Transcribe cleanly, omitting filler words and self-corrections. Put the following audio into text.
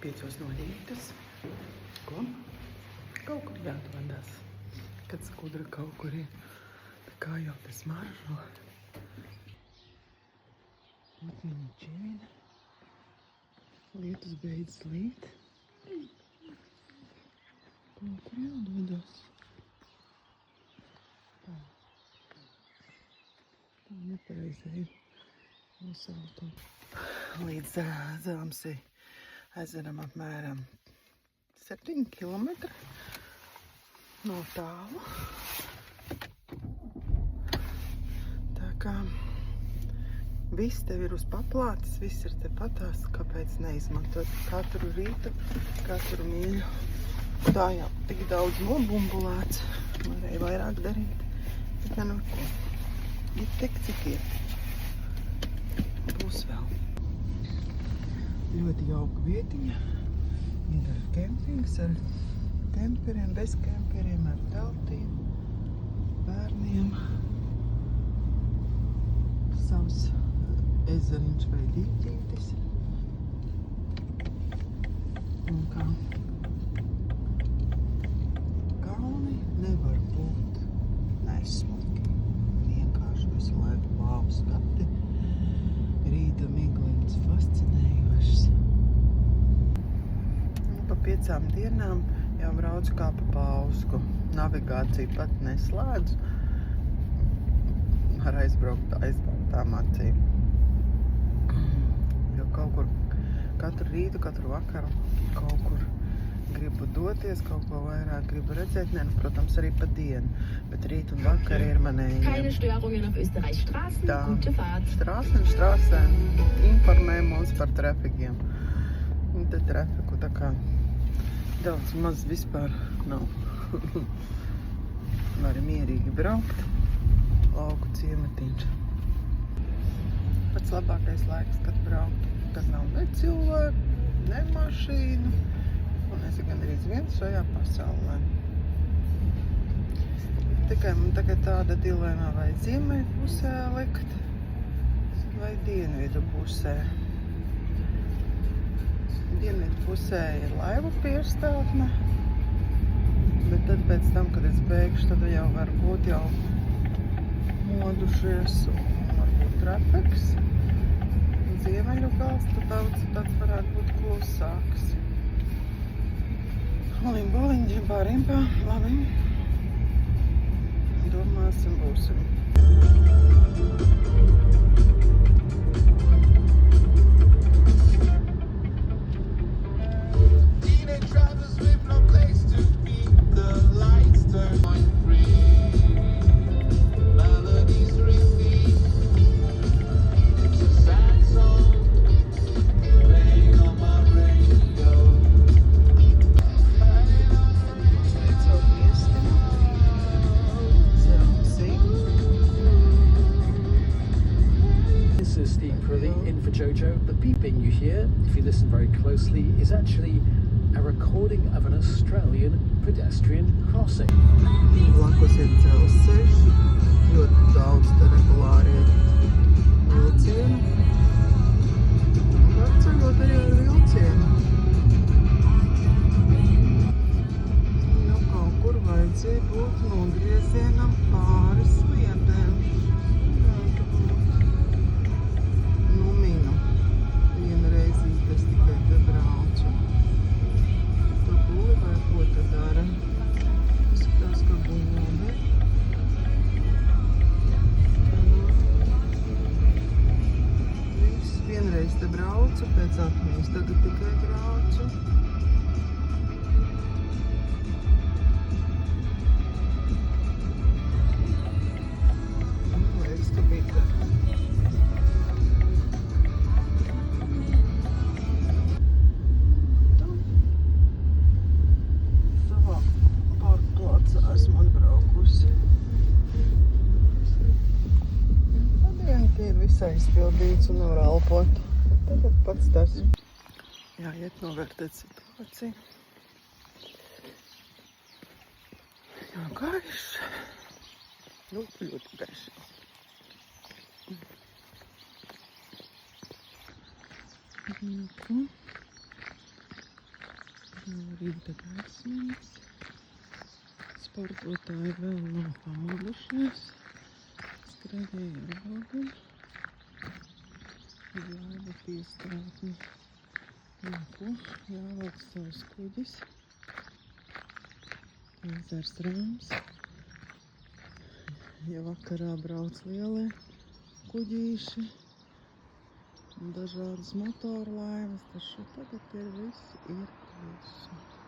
5 no rītas. Ko? Kaut kur jāatvedās, kad skudra kaut kur ir. Tā kā jau tas maržo. Ot viņa čivina. Lietus beidz līt. Kaut kur jādodas. Tā nepareizi ir. Uzsaltu. Līdz Zelmsi ezeram apmēram 7 kilometri no tālu. Tā kā viss tev ir uz paplātes, viss ir tepatās, kāpēc neizmantot katru rītu, katru mīļu. Tā jau tik daudz nobumbulēts, varēja vairāk darīt, bet nu ko, ir tik cik ir. Būs vēl. Ļoti jauka vietiņa. Ir ar kempings, ar kemperiem, bez kemperiem, ar teltīm, bērniem. Savs ezeriņš vai dīķītis. Un kā kalni nevar būt nesmuki. Vienkārši visu laiku vau skati. Rīta miglins fascinējošs. Pa 5 dienām jau braucu kā pa Pausku. Navigāciju pat neslēdzu. Ar aizbauktām acīm. Jo kaut kur, katru rītu, katru vakaru, kaut kur gribu doties, kaut ko vairāk gribu redzēt. Ne, nu, protams, arī pa dienu. Bet rīt un vakar ir manējiem. Keine Störungen auf Österreichs Straßen. Tā, Gute Fahrt. straßēm informē mums par trafikiem. Un te trafiku tā kā daudz maz vispār nav. Var mierīgi braukt. Lauku ciematiņš. Pats labākais laiks, kad braukt, kad nav ne cilvēku, ne mašīnu. Un es gandrīz viens šajā pasaulē. Tikai man tagad tāda dilēma, vai ziemeļu pusē likt, vai dienvidu pusē. Dienvidu pusē ir laivu piestātne, bet tad pēc tam, kad es beigšu, tad jau varbūt jau modušies un varbūt trafeks. Ziemeļu gals, tad varētu būt klusāks. Olim, boliņ, džimbā, rimbā, labi. Domāsim, būsim. The beeping you hear, if you listen very closely, is actually a recording of an Australian pedestrian crossing. Blakus ir dzelzceļš, ļoti daudz te regulāri ir vilcieni. Var ceļot arī ar vilcienu. Nu, kaut kur vajadzēja būt nogriezienam pāri sliedēm. Es tikai te braucu. To būli vai ko te dara? Izskatās, ka būli. Viss vienreiz te braucu, pēc atmiņas tagad tikai braucu. Liekas, ka bija te. Esmu atbraukusi. Ir visai izpildīts un var elpot. Tagad pats tas. Jāiet novērtēt situāciju. Jā, gaišs. Ļoti gaišs. Rīta gaismiņas. Sportotāji vēl nav pamodušies. Skrējēji ar logam. Laiva piestātni. Ko? Jāvelk savs kuģis. Ezers rāms. Ja vakarā brauc lielie kuģīši un dažādas motorlaivas, taču tagad ir viss ir klusu.